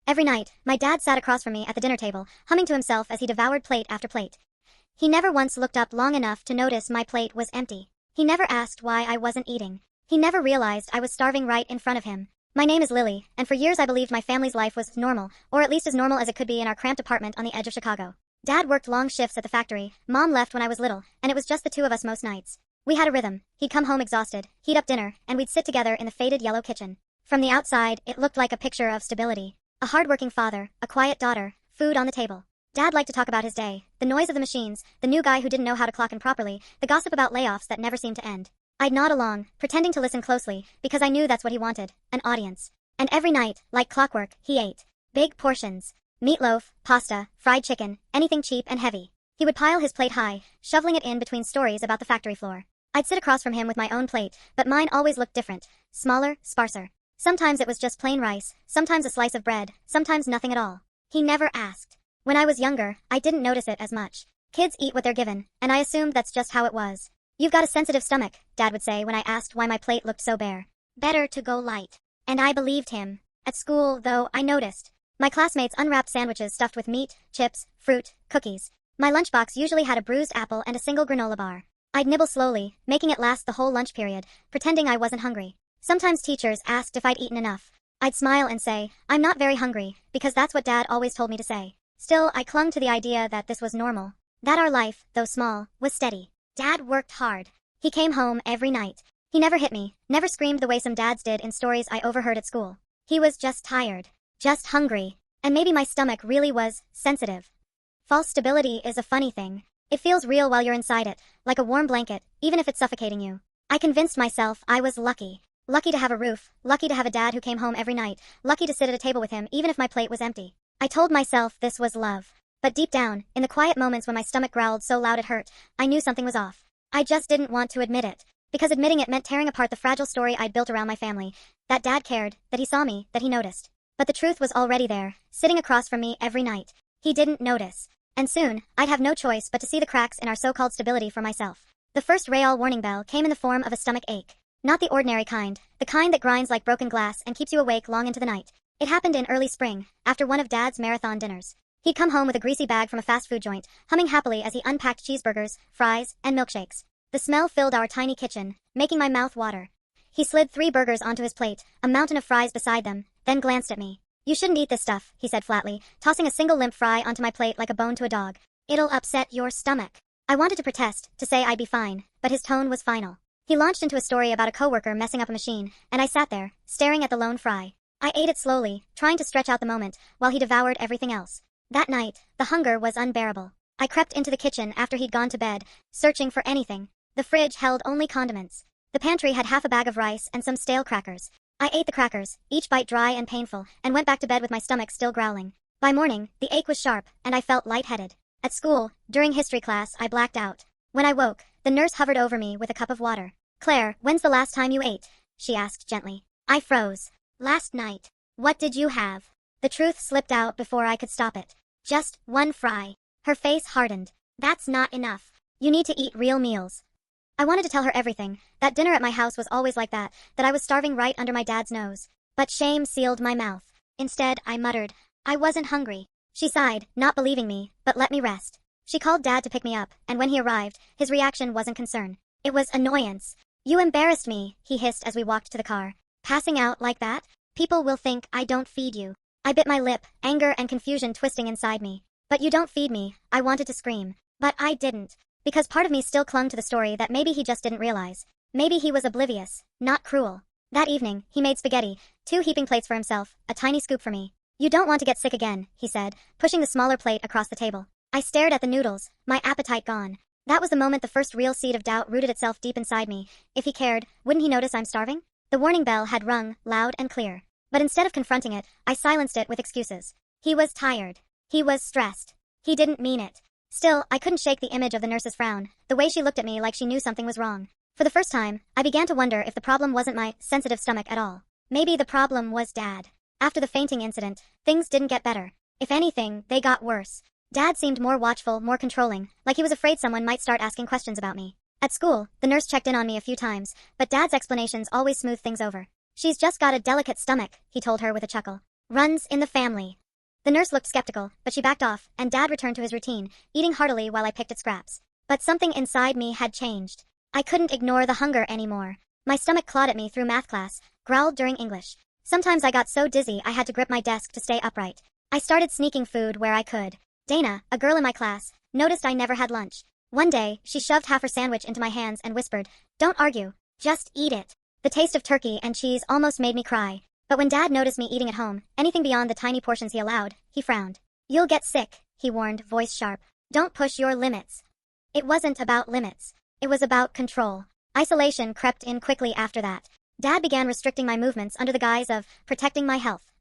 Every night, my dad sat across from me at the dinner table, humming to himself as he devoured plate after plate. He never once looked up long enough to notice my plate was empty. He never asked why I wasn't eating. He never realized I was starving right in front of him. My name is Lily, and for years I believed my family's life was normal, or at least as normal as it could be in our cramped apartment on the edge of Chicago. Dad worked long shifts at the factory, Mom left when I was little, and it was just the two of us most nights. We had a rhythm. He'd come home exhausted, heat up dinner, and we'd sit together in the faded yellow kitchen. From the outside, it looked like a picture of stability. A hard-working father, a quiet daughter, food on the table. Dad liked to talk about his day, the noise of the machines, the new guy who didn't know how to clock in properly, the gossip about layoffs that never seemed to end. I'd nod along, pretending to listen closely, because I knew that's what he wanted, an audience. And every night, like clockwork, he ate. Big portions. Meatloaf, pasta, fried chicken, anything cheap and heavy. He would pile his plate high, shoveling it in between stories about the factory floor. I'd sit across from him with my own plate, but mine always looked different. Smaller, sparser. Sometimes it was just plain rice, sometimes a slice of bread, sometimes nothing at all. He never asked. When I was younger, I didn't notice it as much. Kids eat what they're given, and I assumed that's just how it was. You've got a sensitive stomach, Dad would say when I asked why my plate looked so bare. Better to go light. And I believed him. At school, though, I noticed. My classmates unwrapped sandwiches stuffed with meat, chips, fruit, cookies. My lunchbox usually had a bruised apple and a single granola bar. I'd nibble slowly, making it last the whole lunch period, pretending I wasn't hungry. Sometimes teachers asked if I'd eaten enough. I'd smile and say, I'm not very hungry, because that's what Dad always told me to say. Still, I clung to the idea that this was normal. That our life, though small, was steady. Dad worked hard. He came home every night. He never hit me, never screamed the way some dads did in stories I overheard at school. He was just tired. Just hungry. And maybe my stomach really was sensitive. False stability is a funny thing. It feels real while you're inside it, like a warm blanket, even if it's suffocating you. I convinced myself I was lucky. Lucky to have a roof, lucky to have a dad who came home every night, lucky to sit at a table with him even if my plate was empty. I told myself this was love. But deep down, in the quiet moments when my stomach growled so loud it hurt, I knew something was off. I just didn't want to admit it. Because admitting it meant tearing apart the fragile story I'd built around my family. That Dad cared, that he saw me, that he noticed. But the truth was already there, sitting across from me every night. He didn't notice. And soon, I'd have no choice but to see the cracks in our so-called stability for myself. The first Rayall warning bell came in the form of a stomach ache. Not the ordinary kind, the kind that grinds like broken glass and keeps you awake long into the night. It happened in early spring, after one of Dad's marathon dinners. He'd come home with a greasy bag from a fast food joint, humming happily as he unpacked cheeseburgers, fries, and milkshakes. The smell filled our tiny kitchen, making my mouth water. He slid 3 burgers onto his plate, a mountain of fries beside them, then glanced at me. You shouldn't eat this stuff, he said flatly, tossing a single limp fry onto my plate like a bone to a dog. It'll upset your stomach. I wanted to protest, to say I'd be fine, but his tone was final. He launched into a story about a coworker messing up a machine, and I sat there, staring at the lone fry. I ate it slowly, trying to stretch out the moment, while he devoured everything else. That night, the hunger was unbearable. I crept into the kitchen after he'd gone to bed, searching for anything. The fridge held only condiments. The pantry had half a bag of rice and some stale crackers. I ate the crackers, each bite dry and painful, and went back to bed with my stomach still growling. By morning, the ache was sharp, and I felt lightheaded. At school, during history class, I blacked out. When I woke, the nurse hovered over me with a cup of water. Claire, when's the last time you ate? She asked gently. I froze. Last night. What did you have? The truth slipped out before I could stop it. Just 1 fry. Her face hardened. That's not enough. You need to eat real meals. I wanted to tell her everything. That dinner at my house was always like that I was starving right under my dad's nose. But shame sealed my mouth. Instead, I muttered, I wasn't hungry. She sighed, not believing me, but let me rest. She called Dad to pick me up, and when he arrived, his reaction wasn't concern. It was annoyance. You embarrassed me, he hissed as we walked to the car. Passing out like that? People will think I don't feed you. I bit my lip, anger and confusion twisting inside me. But you don't feed me, I wanted to scream. But I didn't. Because part of me still clung to the story that maybe he just didn't realize. Maybe he was oblivious, not cruel. That evening, he made spaghetti, 2 heaping plates for himself, a tiny scoop for me. You don't want to get sick again, he said, pushing the smaller plate across the table. I stared at the noodles, my appetite gone. That was the moment the first real seed of doubt rooted itself deep inside me. If he cared, wouldn't he notice I'm starving? The warning bell had rung, loud and clear. But instead of confronting it, I silenced it with excuses. He was tired. He was stressed. He didn't mean it. Still, I couldn't shake the image of the nurse's frown, the way she looked at me like she knew something was wrong. For the first time, I began to wonder if the problem wasn't my sensitive stomach at all. Maybe the problem was Dad. After the fainting incident, things didn't get better. If anything, they got worse. Dad seemed more watchful, more controlling, like he was afraid someone might start asking questions about me. At school, the nurse checked in on me a few times, but Dad's explanations always smoothed things over. She's just got a delicate stomach, he told her with a chuckle. Runs in the family. The nurse looked skeptical, but she backed off, and Dad returned to his routine, eating heartily while I picked at scraps. But something inside me had changed. I couldn't ignore the hunger anymore. My stomach clawed at me through math class, growled during English. Sometimes I got so dizzy I had to grip my desk to stay upright. I started sneaking food where I could. Dana, a girl in my class, noticed I never had lunch. One day, she shoved half her sandwich into my hands and whispered, "Don't argue. Just eat it." The taste of turkey and cheese almost made me cry. But when Dad noticed me eating at home, anything beyond the tiny portions he allowed, he frowned. "You'll get sick," he warned, voice sharp. "Don't push your limits." It wasn't about limits. It was about control. Isolation crept in quickly after that. Dad began restricting my movements under the guise of protecting my health.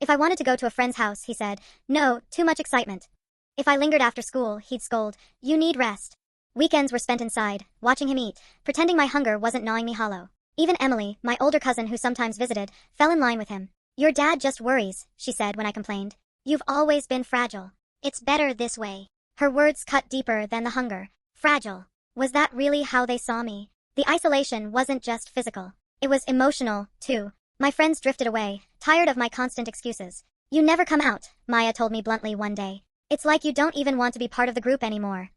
If I wanted to go to a friend's house, he said, "No, too much excitement." If I lingered after school, he'd scold, "You need rest." Weekends were spent inside, watching him eat, pretending my hunger wasn't gnawing me hollow. Even Emily, my older cousin who sometimes visited, fell in line with him. "Your dad just worries," she said when I complained. "You've always been fragile. It's better this way." Her words cut deeper than the hunger. Fragile. Was that really how they saw me? The isolation wasn't just physical. It was emotional, too. My friends drifted away, tired of my constant excuses. "You never come out," Maya told me bluntly one day. "It's like you don't even want to be part of the group anymore."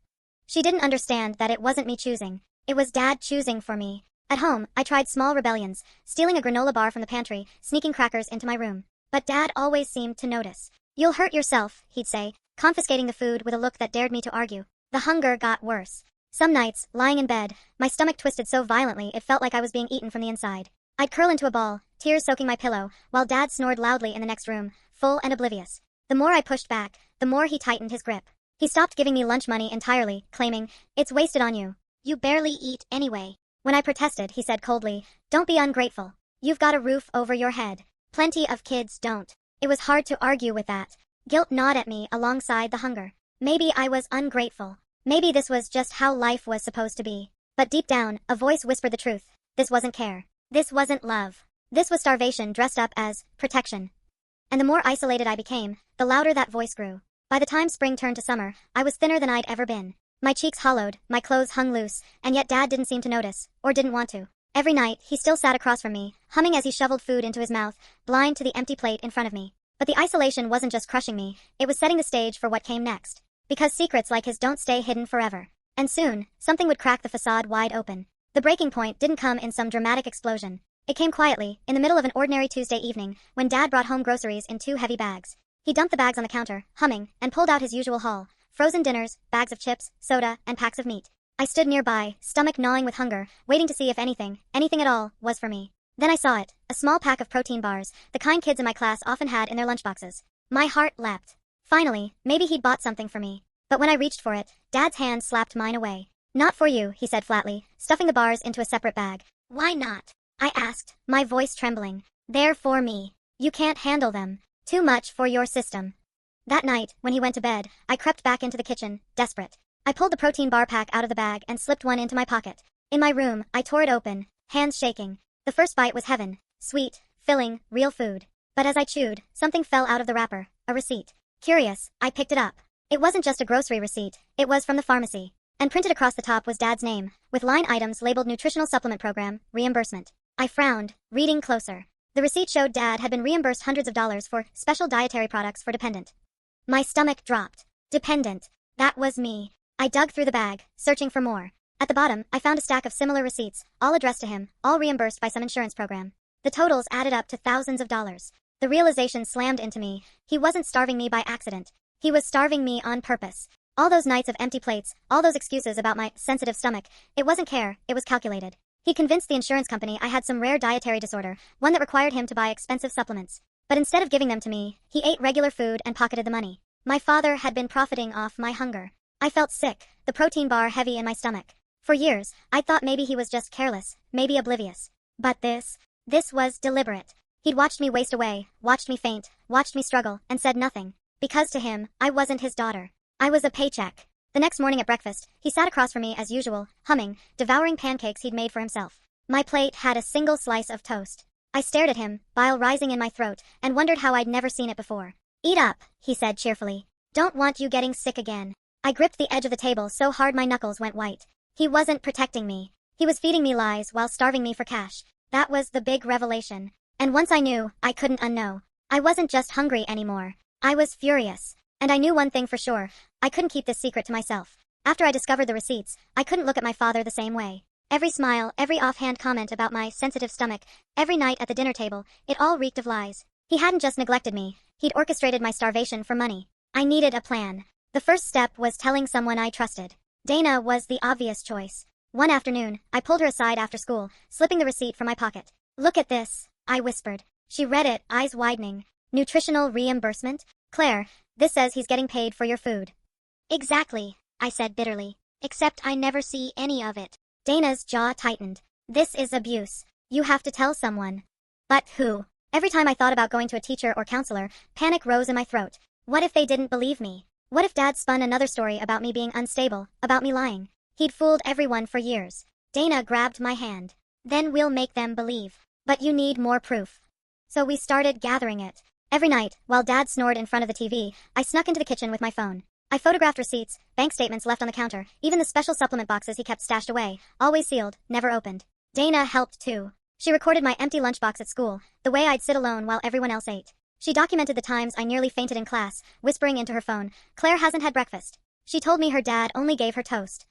She didn't understand that it wasn't me choosing. It was Dad choosing for me. At home, I tried small rebellions, stealing a granola bar from the pantry, sneaking crackers into my room. But Dad always seemed to notice. "You'll hurt yourself," he'd say, confiscating the food with a look that dared me to argue. The hunger got worse. Some nights, lying in bed, my stomach twisted so violently it felt like I was being eaten from the inside. I'd curl into a ball, tears soaking my pillow, while Dad snored loudly in the next room, full and oblivious. The more I pushed back, the more he tightened his grip. He stopped giving me lunch money entirely, claiming, "It's wasted on you. You barely eat anyway." When I protested, he said coldly, "Don't be ungrateful. You've got a roof over your head. Plenty of kids don't." It was hard to argue with that. Guilt gnawed at me alongside the hunger. Maybe I was ungrateful. Maybe this was just how life was supposed to be. But deep down, a voice whispered the truth. This wasn't care. This wasn't love. This was starvation dressed up as protection. And the more isolated I became, the louder that voice grew. By the time spring turned to summer, I was thinner than I'd ever been. My cheeks hollowed, my clothes hung loose, and yet Dad didn't seem to notice, or didn't want to. Every night, he still sat across from me, humming as he shoveled food into his mouth, blind to the empty plate in front of me. But the isolation wasn't just crushing me, it was setting the stage for what came next. Because secrets like his don't stay hidden forever. And soon, something would crack the facade wide open. The breaking point didn't come in some dramatic explosion. It came quietly, in the middle of an ordinary Tuesday evening, when Dad brought home groceries in 2 heavy bags. He dumped the bags on the counter, humming, and pulled out his usual haul. Frozen dinners, bags of chips, soda, and packs of meat. I stood nearby, stomach gnawing with hunger, waiting to see if anything at all, was for me. Then I saw it, a small pack of protein bars, the kind kids in my class often had in their lunchboxes. My heart leapt. Finally, maybe he'd bought something for me. But when I reached for it, Dad's hand slapped mine away. "Not for you," he said flatly, stuffing the bars into a separate bag. "Why not?" I asked, my voice trembling. "They're for me. You can't handle them. Too much for your system." That night, when he went to bed, I crept back into the kitchen, desperate. I pulled the protein bar pack out of the bag and slipped one into my pocket. In my room, I tore it open, hands shaking. The first bite was heaven. Sweet, filling, real food. But as I chewed, something fell out of the wrapper, a receipt. Curious, I picked it up. It wasn't just a grocery receipt, it was from the pharmacy. And printed across the top was Dad's name, with line items labeled Nutritional Supplement Program, Reimbursement. I frowned, reading closer. The receipt showed Dad had been reimbursed hundreds of dollars for special dietary products for dependent. My stomach dropped. Dependent. That was me. I dug through the bag, searching for more. At the bottom, I found a stack of similar receipts, all addressed to him, all reimbursed by some insurance program. The totals added up to thousands of dollars. The realization slammed into me. He wasn't starving me by accident. He was starving me on purpose. All those nights of empty plates, all those excuses about my sensitive stomach, it wasn't care, it was calculated. He convinced the insurance company I had some rare dietary disorder, one that required him to buy expensive supplements. But instead of giving them to me, he ate regular food and pocketed the money. My father had been profiting off my hunger. I felt sick, the protein bar heavy in my stomach. For years, I thought maybe he was just careless, maybe oblivious. But this was deliberate. He'd watched me waste away, watched me faint, watched me struggle, and said nothing. Because to him, I wasn't his daughter. I was a paycheck. The next morning at breakfast, he sat across from me as usual, humming, devouring pancakes he'd made for himself. My plate had a single slice of toast. I stared at him, bile rising in my throat, and wondered how I'd never seen it before. "Eat up," he said cheerfully. "Don't want you getting sick again." I gripped the edge of the table so hard my knuckles went white. He wasn't protecting me. He was feeding me lies while starving me for cash. That was the big revelation. And once I knew, I couldn't unknow. I wasn't just hungry anymore. I was furious. And I knew one thing for sure. I couldn't keep this secret to myself. After I discovered the receipts, I couldn't look at my father the same way. Every smile, every offhand comment about my sensitive stomach, every night at the dinner table, it all reeked of lies. He hadn't just neglected me. He'd orchestrated my starvation for money. I needed a plan. The first step was telling someone I trusted. Dana was the obvious choice. One afternoon, I pulled her aside after school, slipping the receipt from my pocket. "Look at this," I whispered. She read it, eyes widening. "Nutritional reimbursement? Claire, this says he's getting paid for your food." "Exactly," I said bitterly. "Except I never see any of it." Dana's jaw tightened. "This is abuse. You have to tell someone." "But who?" Every time I thought about going to a teacher or counselor, panic rose in my throat. What if they didn't believe me? What if Dad spun another story about me being unstable, about me lying? He'd fooled everyone for years. Dana grabbed my hand. "Then we'll make them believe. But you need more proof." So we started gathering it. Every night, while Dad snored in front of the TV, I snuck into the kitchen with my phone. I photographed receipts, bank statements left on the counter, even the special supplement boxes he kept stashed away, always sealed, never opened. Dana helped too. She recorded my empty lunchbox at school, the way I'd sit alone while everyone else ate. She documented the times I nearly fainted in class, whispering into her phone, "Claire hasn't had breakfast." She told me her dad only gave her toast.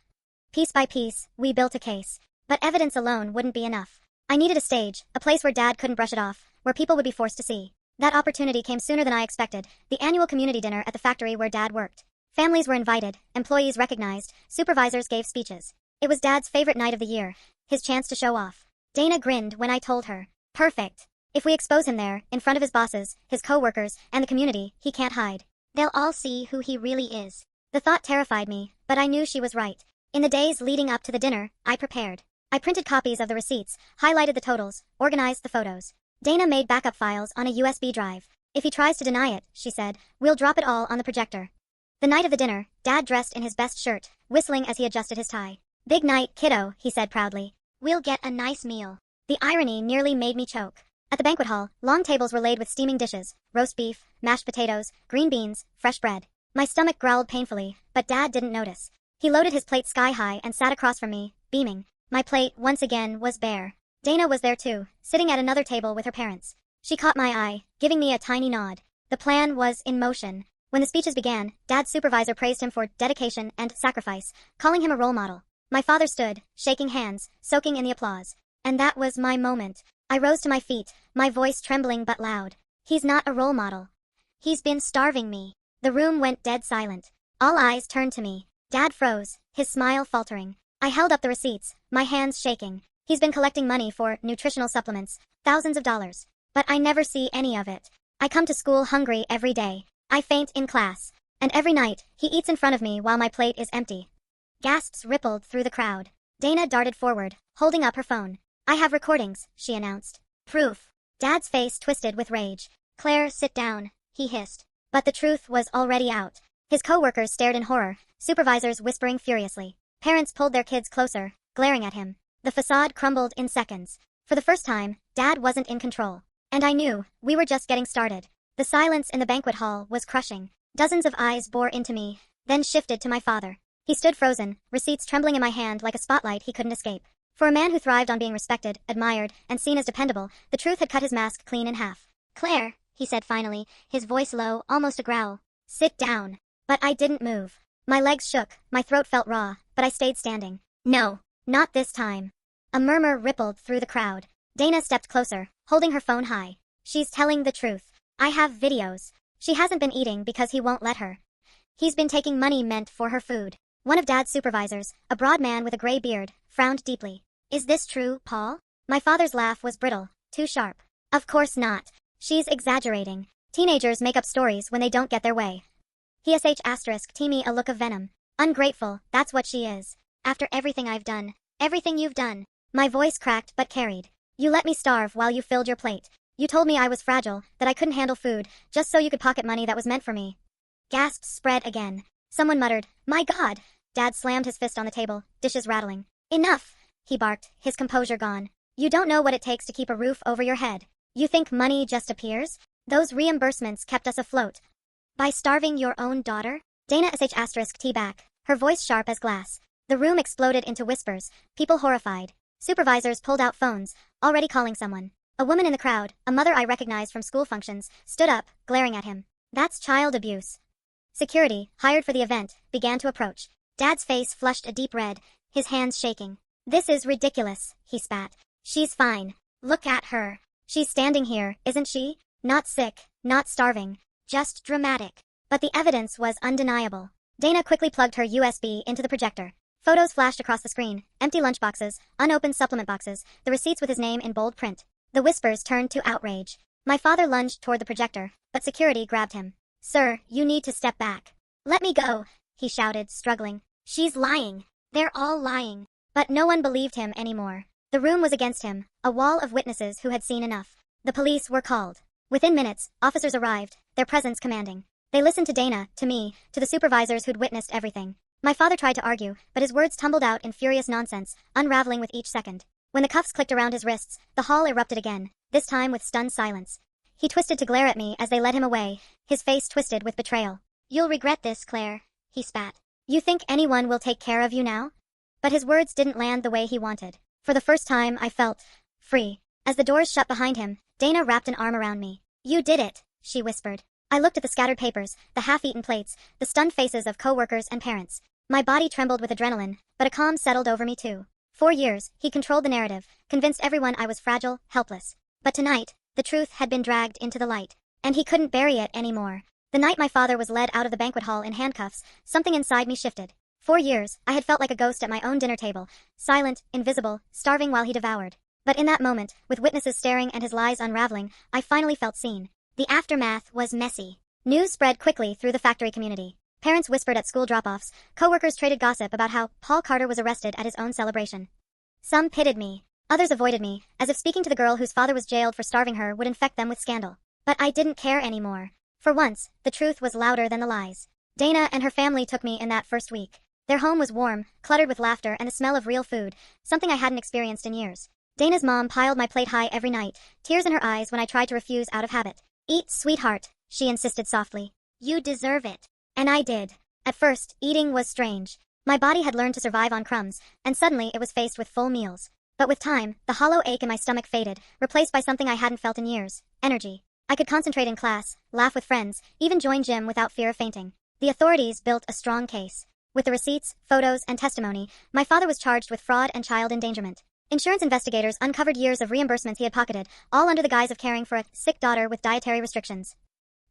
Piece by piece, we built a case. But evidence alone wouldn't be enough. I needed a stage, a place where Dad couldn't brush it off, where people would be forced to see. That opportunity came sooner than I expected, the annual community dinner at the factory where Dad worked. Families were invited, employees recognized, supervisors gave speeches. It was Dad's favorite night of the year, his chance to show off. Dana grinned when I told her. "Perfect. If we expose him there, in front of his bosses, his co-workers, and the community, he can't hide. They'll all see who he really is." The thought terrified me, but I knew she was right. In the days leading up to the dinner, I prepared. I printed copies of the receipts, highlighted the totals, organized the photos. Dana made backup files on a USB drive. "If he tries to deny it," she said, "we'll drop it all on the projector." The night of the dinner, Dad dressed in his best shirt, whistling as he adjusted his tie. "Big night, kiddo," he said proudly. "We'll get a nice meal." The irony nearly made me choke. At the banquet hall, long tables were laid with steaming dishes, roast beef, mashed potatoes, green beans, fresh bread. My stomach growled painfully, but Dad didn't notice. He loaded his plate sky high and sat across from me, beaming. My plate, once again, was bare. Dana was there too, sitting at another table with her parents. She caught my eye, giving me a tiny nod. The plan was in motion. When the speeches began, Dad's supervisor praised him for dedication and sacrifice, calling him a role model. My father stood, shaking hands, soaking in the applause. And that was my moment. I rose to my feet, my voice trembling but loud. "He's not a role model. He's been starving me." The room went dead silent. All eyes turned to me. Dad froze, his smile faltering. I held up the receipts, my hands shaking. "He's been collecting money for nutritional supplements, thousands of dollars. But I never see any of it. I come to school hungry every day. I faint in class. And every night, he eats in front of me while my plate is empty." Gasps rippled through the crowd. Dana darted forward, holding up her phone. "I have recordings," she announced. "Proof." Dad's face twisted with rage. "Claire, sit down," he hissed. But the truth was already out. His co-workers stared in horror, supervisors whispering furiously. Parents pulled their kids closer, glaring at him. The facade crumbled in seconds. For the first time, Dad wasn't in control. And I knew, we were just getting started. The silence in the banquet hall was crushing. Dozens of eyes bore into me, then shifted to my father. He stood frozen, receipts trembling in my hand like a spotlight he couldn't escape. For a man who thrived on being respected, admired, and seen as dependable, the truth had cut his mask clean in half. "Claire," he said finally, his voice low, almost a growl. "Sit down." But I didn't move. My legs shook, my throat felt raw, but I stayed standing. "No, not this time." A murmur rippled through the crowd. Dana stepped closer, holding her phone high. "She's telling the truth. I have videos. She hasn't been eating because he won't let her. He's been taking money meant for her food." One of Dad's supervisors, a broad man with a gray beard, frowned deeply. "Is this true, Paul?" My father's laugh was brittle, too sharp. "Of course not. She's exaggerating. Teenagers make up stories when they don't get their way." He *** me a look of venom. "Ungrateful, that's what she is. After everything I've done. Everything you've done." My voice cracked but carried. "You let me starve while you filled your plate. You told me I was fragile, that I couldn't handle food, just so you could pocket money that was meant for me." Gasps spread again. Someone muttered, "My God!" Dad slammed his fist on the table, dishes rattling. "Enough!" he barked, his composure gone. "You don't know what it takes to keep a roof over your head. You think money just appears? Those reimbursements kept us afloat. By starving your own daughter?" Dana **t back, her voice sharp as glass. The room exploded into whispers, people horrified. Supervisors pulled out phones, already calling someone. A woman in the crowd, a mother I recognized from school functions, stood up, glaring at him. That's child abuse. Security, hired for the event, began to approach. Dad's face flushed a deep red, his hands shaking. This is ridiculous, he spat. She's fine. Look at her. She's standing here, isn't she? Not sick, not starving, just dramatic. But the evidence was undeniable. Dana quickly plugged her USB into the projector. Photos flashed across the screen, empty lunchboxes, unopened supplement boxes, the receipts with his name in bold print. The whispers turned to outrage. My father lunged toward the projector, but security grabbed him. Sir, you need to step back. Let me go, he shouted, struggling. She's lying. They're all lying. But no one believed him anymore. The room was against him, a wall of witnesses who had seen enough. The police were called. Within minutes, officers arrived, their presence commanding. They listened to Dana, to me, to the supervisors who'd witnessed everything. My father tried to argue, but his words tumbled out in furious nonsense, unraveling with each second. When the cuffs clicked around his wrists, the hall erupted again, this time with stunned silence. He twisted to glare at me as they led him away, his face twisted with betrayal. You'll regret this, Claire, he spat. You think anyone will take care of you now? But his words didn't land the way he wanted. For the first time, I felt free. As the doors shut behind him, Dana wrapped an arm around me. You did it, she whispered. I looked at the scattered papers, the half-eaten plates, the stunned faces of co-workers and parents. My body trembled with adrenaline, but a calm settled over me too. 4 years, he controlled the narrative, convinced everyone I was fragile, helpless. But tonight, the truth had been dragged into the light. And he couldn't bury it anymore. The night my father was led out of the banquet hall in handcuffs, something inside me shifted. 4 years, I had felt like a ghost at my own dinner table, silent, invisible, starving while he devoured. But in that moment, with witnesses staring and his lies unraveling, I finally felt seen. The aftermath was messy. News spread quickly through the factory community. Parents whispered at school drop-offs, co-workers traded gossip about how Paul Carter was arrested at his own celebration. Some pitied me. Others avoided me, as if speaking to the girl whose father was jailed for starving her would infect them with scandal. But I didn't care anymore. For once, the truth was louder than the lies. Dana and her family took me in that first week. Their home was warm, cluttered with laughter and the smell of real food, something I hadn't experienced in years. Dana's mom piled my plate high every night, tears in her eyes when I tried to refuse out of habit. Eat, sweetheart, she insisted softly. You deserve it. And I did. At first, eating was strange. My body had learned to survive on crumbs, and suddenly it was faced with full meals. But with time, the hollow ache in my stomach faded, replaced by something I hadn't felt in years, energy. I could concentrate in class, laugh with friends, even join gym without fear of fainting. The authorities built a strong case. With the receipts, photos, and testimony, my father was charged with fraud and child endangerment. Insurance investigators uncovered years of reimbursements he had pocketed, all under the guise of caring for a sick daughter with dietary restrictions.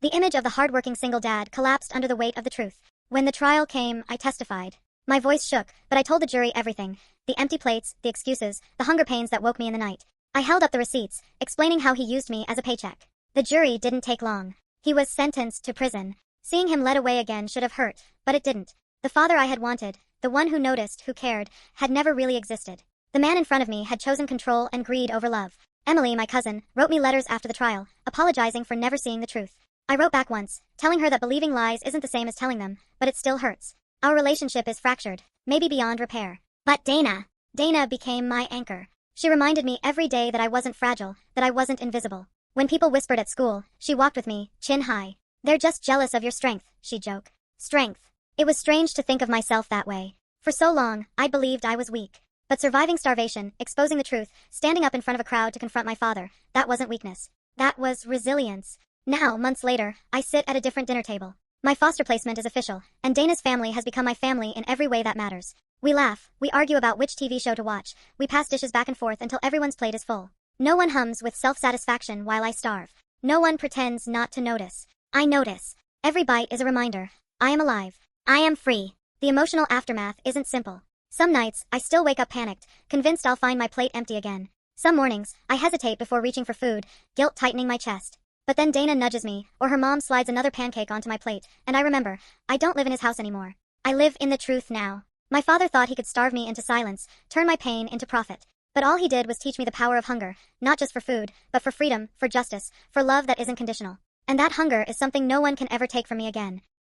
The image of the hard-working single dad collapsed under the weight of the truth. When the trial came, I testified. My voice shook, but I told the jury everything. The empty plates, the excuses, the hunger pains that woke me in the night. I held up the receipts, explaining how he used me as a paycheck. The jury didn't take long. He was sentenced to prison. Seeing him led away again should have hurt, but it didn't. The father I had wanted, the one who noticed, who cared, had never really existed. The man in front of me had chosen control and greed over love. Emily, my cousin, wrote me letters after the trial, apologizing for never seeing the truth. I wrote back once, telling her that believing lies isn't the same as telling them, but it still hurts. Our relationship is fractured, maybe beyond repair. But Dana became my anchor. She reminded me every day that I wasn't fragile, that I wasn't invisible. When people whispered at school, she walked with me, chin high. They're just jealous of your strength, she'd joke. Strength. It was strange to think of myself that way. For so long, I believed I was weak. But surviving starvation, exposing the truth, standing up in front of a crowd to confront my father, that wasn't weakness. That was resilience. Now, months later, I sit at a different dinner table. My foster placement is official, and Dana's family has become my family in every way that matters. We laugh, we argue about which TV show to watch, we pass dishes back and forth until everyone's plate is full. No one hums with self-satisfaction while I starve. No one pretends not to notice. I notice. Every bite is a reminder. I am alive. I am free. The emotional aftermath isn't simple. Some nights, I still wake up panicked, convinced I'll find my plate empty again. Some mornings, I hesitate before reaching for food, guilt tightening my chest. But then Dana nudges me, or her mom slides another pancake onto my plate, and I remember, I don't live in his house anymore. I live in the truth now. My father thought he could starve me into silence, turn my pain into profit. But all he did was teach me the power of hunger, not just for food, but for freedom, for justice, for love that isn't conditional. And that hunger is something no one can ever take from me again.